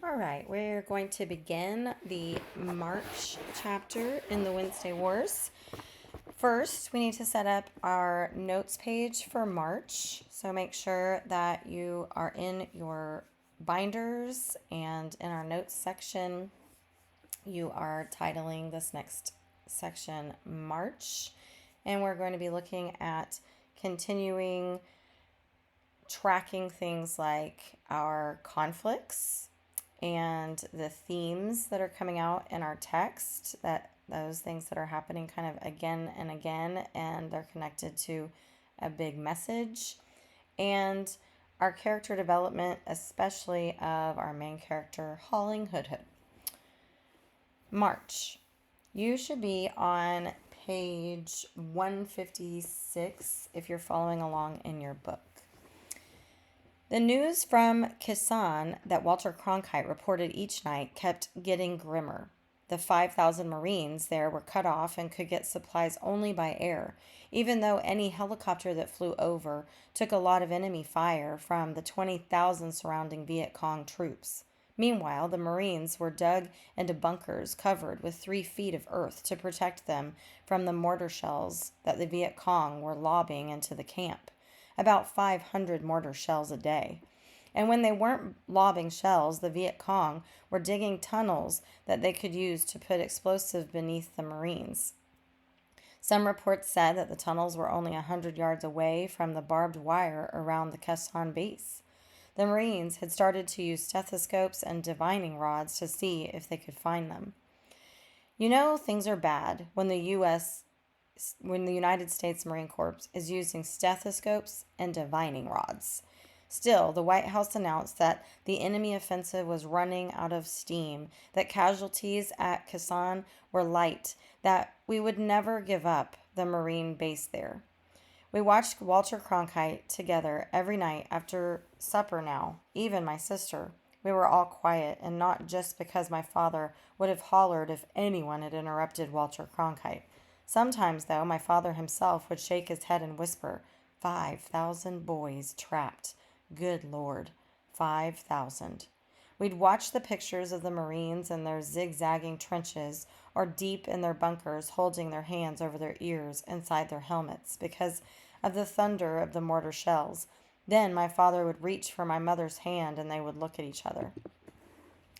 All right, we're going to begin the March chapter in the Wednesday Wars. First, we need to set up our notes page for March. So make sure that you are in your binders and in our notes section, you are titling this next section March. And we're going to be looking at continuing tracking things like our conflicts and the themes that are coming out in our text, that those things that are happening kind of again and again, and they're connected to a big message, and our character development, especially of our main character, Hauling Hood Hood. March. You should be on page 156 if you're following along in your book. The news from Kisan that Walter Cronkite reported each night kept getting grimmer. The 5,000 Marines there were cut off and could get supplies only by air, even though any helicopter that flew over took a lot of enemy fire from the 20,000 surrounding Viet Cong troops. Meanwhile, the Marines were dug into bunkers covered with 3 feet of earth to protect them from the mortar shells that the Viet Cong were lobbing into the camp. About 500 mortar shells a day. And when they weren't lobbing shells, the Viet Cong were digging tunnels that they could use to put explosive beneath the Marines. Some reports said that the tunnels were only 100 yards away from the barbed wire around the Quezon base. The Marines had started to use stethoscopes and divining rods to see if they could find them. You know things are bad when the United States Marine Corps is using stethoscopes and divining rods. Still, the White House announced that the enemy offensive was running out of steam, that casualties at Quezon were light, that we would never give up the Marine base there. We watched Walter Cronkite together every night after supper now, even my sister. We were all quiet, and not just because my father would have hollered if anyone had interrupted Walter Cronkite. Sometimes, though, my father himself would shake his head and whisper, 5,000 boys trapped. Good Lord, 5,000. We'd watch the pictures of the Marines in their zigzagging trenches or deep in their bunkers holding their hands over their ears inside their helmets because of the thunder of the mortar shells. Then my father would reach for my mother's hand and they would look at each other.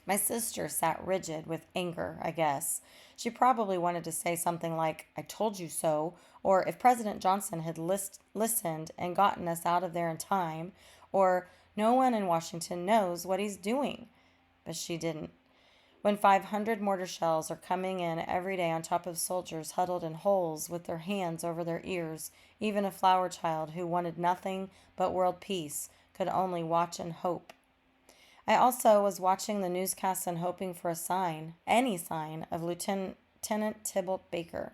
My sister sat rigid with anger, I guess. She probably wanted to say something like, I told you so, or if President Johnson had listened and gotten us out of there in time, or no one in Washington knows what he's doing. But she didn't. When 500 mortar shells are coming in every day on top of soldiers huddled in holes with their hands over their ears, even a flower child who wanted nothing but world peace could only watch and hope. I also was watching the newscasts and hoping for a sign, any sign, of Lieutenant Tybalt Baker.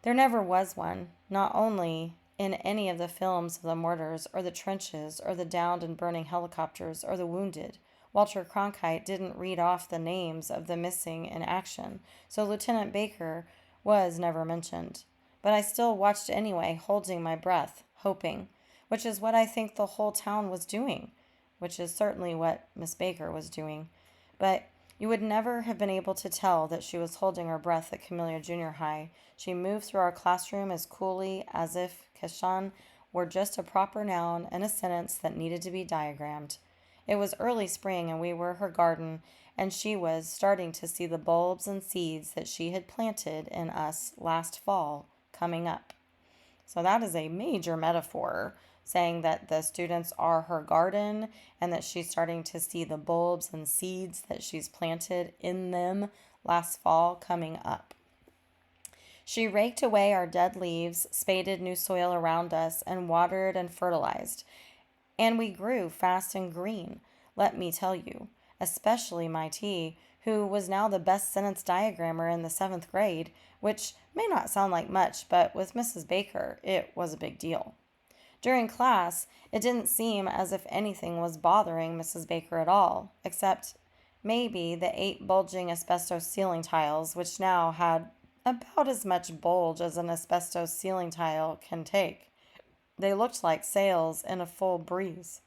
There never was one, not only in any of the films of the mortars or the trenches or the downed and burning helicopters or the wounded. Walter Cronkite didn't read off the names of the missing in action, so Lieutenant Baker was never mentioned. But I still watched anyway, holding my breath, hoping, which is what I think the whole town was doing, which is certainly what Miss Baker was doing. But you would never have been able to tell that she was holding her breath at Camellia Junior High. She moved through our classroom as coolly as if Keshan were just a proper noun in a sentence that needed to be diagrammed. It was early spring and we were her garden, and she was starting to see the bulbs and seeds that she had planted in us last fall coming up. So that is a major metaphor, saying that the students are her garden and that she's starting to see the bulbs and seeds that she's planted in them last fall coming up. She raked away our dead leaves, spaded new soil around us, and watered and fertilized. And we grew fast and green, let me tell you, especially my T, who was now the best sentence diagrammer in the 7th grade, which may not sound like much, but with Mrs. Baker, it was a big deal. During class, it didn't seem as if anything was bothering Mrs. Baker at all, except maybe the 8 bulging asbestos ceiling tiles, which now had about as much bulge as an asbestos ceiling tile can take. They looked like sails in a full breeze.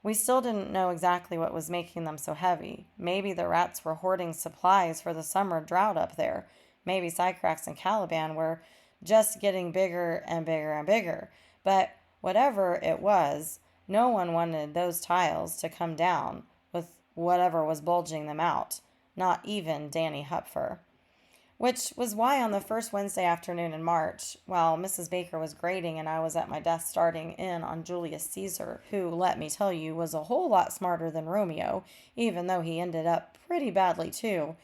We still didn't know exactly what was making them so heavy. Maybe the rats were hoarding supplies for the summer drought up there. Maybe Sycrax and Caliban were just getting bigger and bigger and bigger. But whatever it was, no one wanted those tiles to come down with whatever was bulging them out, not even Danny Hupfer. Which was why on the first Wednesday afternoon in March, while Mrs. Baker was grading and I was at my desk starting in on Julius Caesar, who, let me tell you, was a whole lot smarter than Romeo, even though he ended up pretty badly too,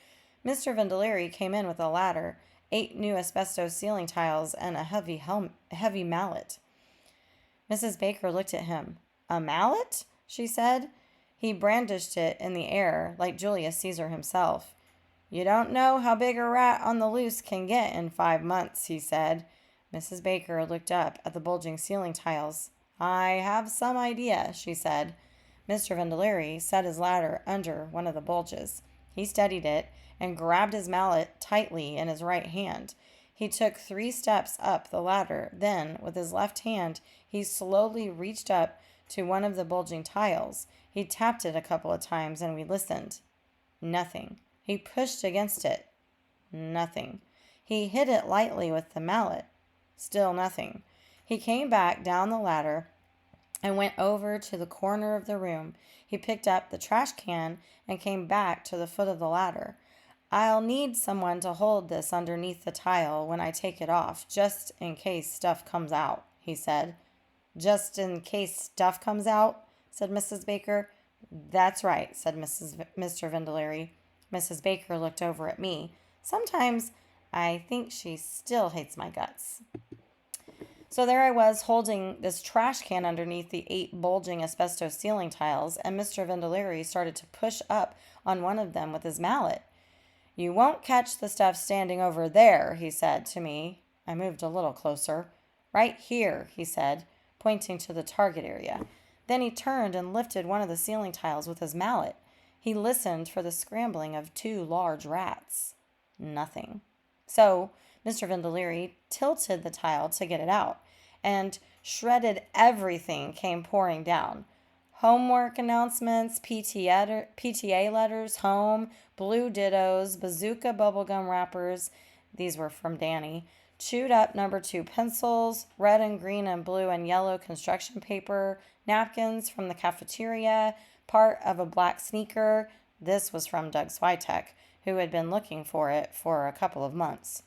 Mr. Vendeleri came in with a ladder, 8 new asbestos ceiling tiles, and a heavy mallet. Mrs. Baker looked at him. "A mallet?" she said. He brandished it in the air like Julius Caesar himself. "You don't know how big a rat on the loose can get in 5 months," he said. Mrs. Baker looked up at the bulging ceiling tiles. "I have some idea," she said. Mr. Vendeleri set his ladder under one of the bulges. He steadied it and grabbed his mallet tightly in his right hand. He took 3 steps up the ladder. Then, with his left hand, he slowly reached up to one of the bulging tiles. He tapped it a couple of times and we listened. Nothing. He pushed against it. Nothing. He hit it lightly with the mallet. Still nothing. He came back down the ladder and went over to the corner of the room. He picked up the trash can and came back to the foot of the ladder. "I'll need someone to hold this underneath the tile when I take it off, just in case stuff comes out," he said. "Just in case stuff comes out?" said Mrs. Baker. "That's right," said Mr. Vendeleri. Mrs. Baker looked over at me. Sometimes I think she still hates my guts. So there I was holding this trash can underneath the 8 bulging asbestos ceiling tiles, and Mr. Vendeleri started to push up on one of them with his mallet. "You won't catch the stuff standing over there," he said to me. I moved a little closer. "Right here," he said, pointing to the target area. Then he turned and lifted one of the ceiling tiles with his mallet. He listened for the scrambling of 2 large rats. Nothing. So Mr. Vendeleri tilted the tile to get it out, and shredded everything came pouring down. Homework announcements, PTA letters, home, blue dittos, bazooka bubblegum wrappers, these were from Danny, chewed up number 2 pencils, red and green and blue and yellow construction paper, napkins from the cafeteria, part of a black sneaker. This was from Doug Switek, who had been looking for it for a couple of months.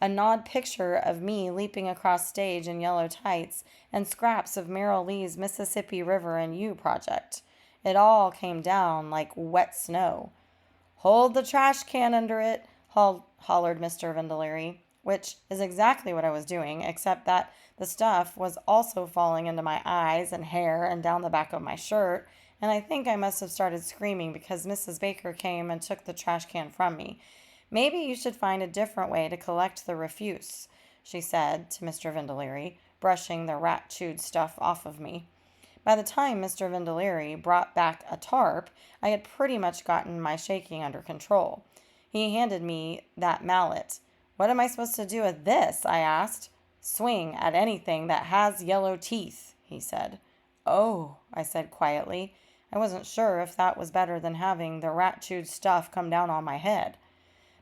A gnawed picture of me leaping across stage in yellow tights, and scraps of Merrill Lee's Mississippi River and You project. It all came down like wet snow. "Hold the trash can under it," hollered Mr. Vendeleri, which is exactly what I was doing, except that the stuff was also falling into my eyes and hair and down the back of my shirt, and I think I must have started screaming because Mrs. Baker came and took the trash can from me. "Maybe you should find a different way to collect the refuse," she said to Mr. Vendeleri, brushing the rat-chewed stuff off of me. By the time Mr. Vendeleri brought back a tarp, I had pretty much gotten my shaking under control. He handed me that mallet. "What am I supposed to do with this?" I asked. "Swing at anything that has yellow teeth," he said. "Oh," I said quietly. I wasn't sure if that was better than having the rat-chewed stuff come down on my head.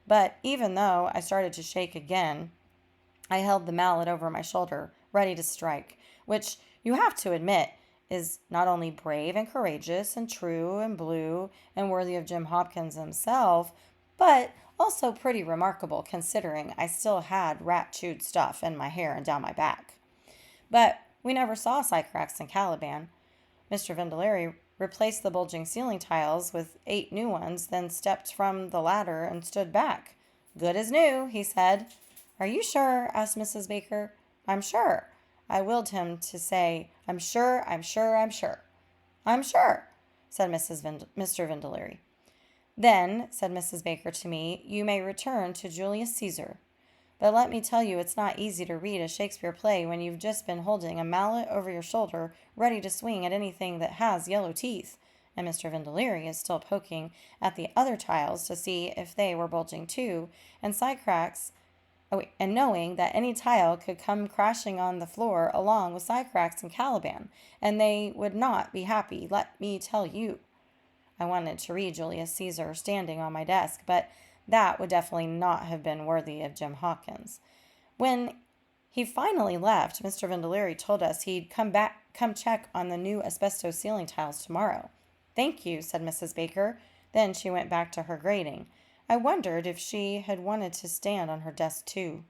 But even though I started to shake again, I held the mallet over my shoulder, ready to strike, which, you have to admit, is not only brave and courageous and true and blue and worthy of Jim Hopkins himself, but also pretty remarkable considering I still had rat-chewed stuff in my hair and down my back. But we never saw Sycrax and Caliban. Mr. Vendeleri replaced the bulging ceiling tiles with 8 new ones, then stepped from the ladder and stood back. "Good as new," he said. "Are you sure?" asked Mrs. Baker. "I'm sure." I willed him to say, "I'm sure, I'm sure, I'm sure." "I'm sure," said Mr. Vendeleri. "Then," said Mrs. Baker to me, "you may return to Julius Caesar. But let me tell you, it's not easy to read a Shakespeare play when you've just been holding a mallet over your shoulder, ready to swing at anything that has yellow teeth." And Mr. Vendeleri is still poking at the other tiles to see if they were bulging too, and Sycrax and knowing that any tile could come crashing on the floor along with Sycorax and Caliban, and they would not be happy, let me tell you. I wanted to read Julius Caesar standing on my desk, but that would definitely not have been worthy of Jim Hawkins. When he finally left, Mr. Vandelary told us he'd come check on the new asbestos ceiling tiles tomorrow. Thank you, said Mrs. Baker. Then she went back to her grading. I wondered if she had wanted to stand on her desk too.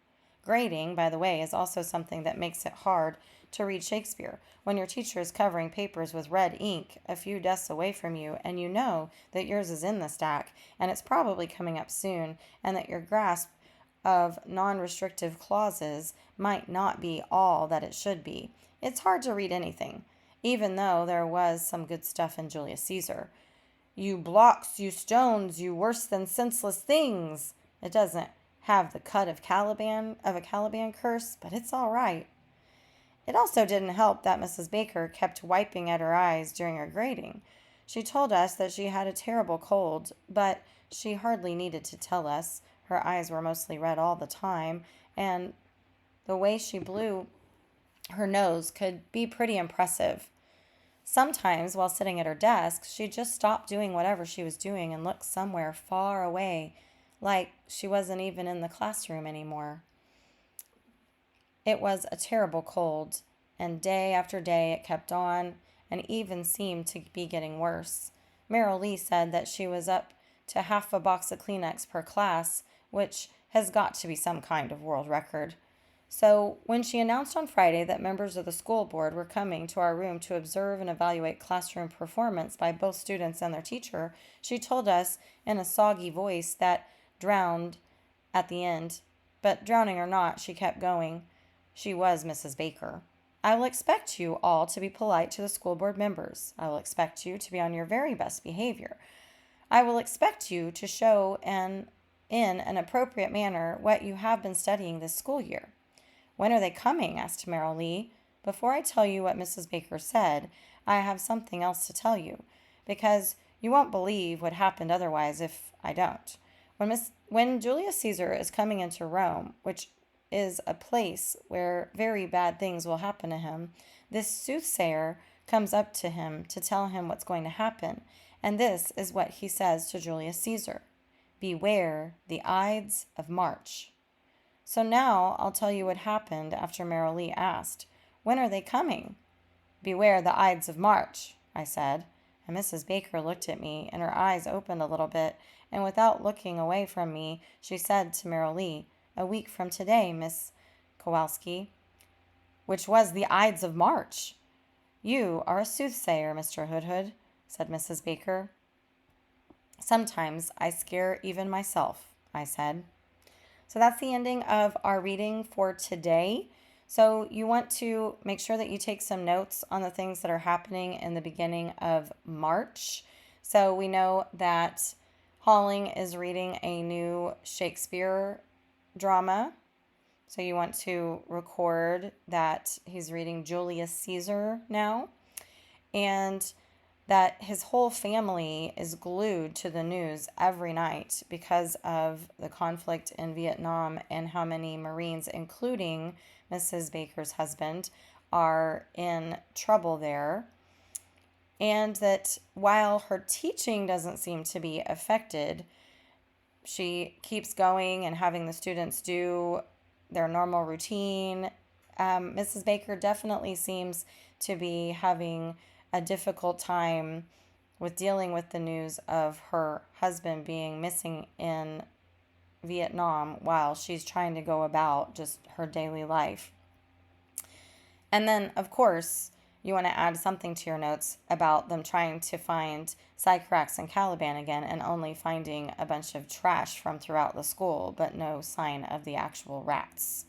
Grading, by the way, is also something that makes it hard to read Shakespeare when your teacher is covering papers with red ink a few desks away from you, and you know that yours is in the stack and it's probably coming up soon, and that your grasp of non-restrictive clauses might not be all that it should be. It's hard to read anything, even though there was some good stuff in Julius Caesar. You blocks, you stones, you worse than senseless things. It doesn't have the cut of a Caliban curse, but it's all right. It also didn't help that Mrs. Baker kept wiping at her eyes during her grading. She told us that she had a terrible cold, but she hardly needed to tell us. Her eyes were mostly red all the time, and the way she blew her nose could be pretty impressive. Sometimes, while sitting at her desk, she'd just stop doing whatever she was doing and look somewhere far away, like she wasn't even in the classroom anymore. It was a terrible cold, and day after day it kept on, and even seemed to be getting worse. Merrill Lee said that she was up to half a box of Kleenex per class, which has got to be some kind of world record. So when she announced on Friday that members of the school board were coming to our room to observe and evaluate classroom performance by both students and their teacher, she told us in a soggy voice that drowned at the end. But drowning or not, she kept going. She was Mrs. Baker. I will expect you all to be polite to the school board members. I will expect you to be on your very best behavior. I will expect you to show in an appropriate manner what you have been studying this school year. When are they coming? Asked Merrill Lee. Before I tell you what Mrs. Baker said, I have something else to tell you, because you won't believe what happened otherwise if I don't. When Julius Caesar is coming into Rome, which is a place where very bad things will happen to him, this soothsayer comes up to him to tell him what's going to happen, and this is what he says to Julius Caesar. Beware the Ides of March. So now I'll tell you what happened after Merrill Lee asked, when are they coming? Beware the Ides of March, I said, and Mrs. Baker looked at me, and her eyes opened a little bit, and without looking away from me, she said to Merrill Lee, a week from today, Miss Kowalski, which was the Ides of March. You are a soothsayer, Mr. Hoodhood, said Mrs. Baker. Sometimes I scare even myself, I said. So that's the ending of our reading for today. So you want to make sure that you take some notes on the things that are happening in the beginning of March. So we know that Halling is reading a new Shakespeare drama. So you want to record that he's reading Julius Caesar now, and that his whole family is glued to the news every night because of the conflict in Vietnam and how many Marines, including Mrs. Baker's husband, are in trouble there. And that while her teaching doesn't seem to be affected, she keeps going and having the students do their normal routine. Mrs. Baker definitely seems to be having a difficult time with dealing with the news of her husband being missing in Vietnam while she's trying to go about just her daily life. And then, of course, you want to add something to your notes about them trying to find Sycorax and Caliban again and only finding a bunch of trash from throughout the school, but no sign of the actual rats.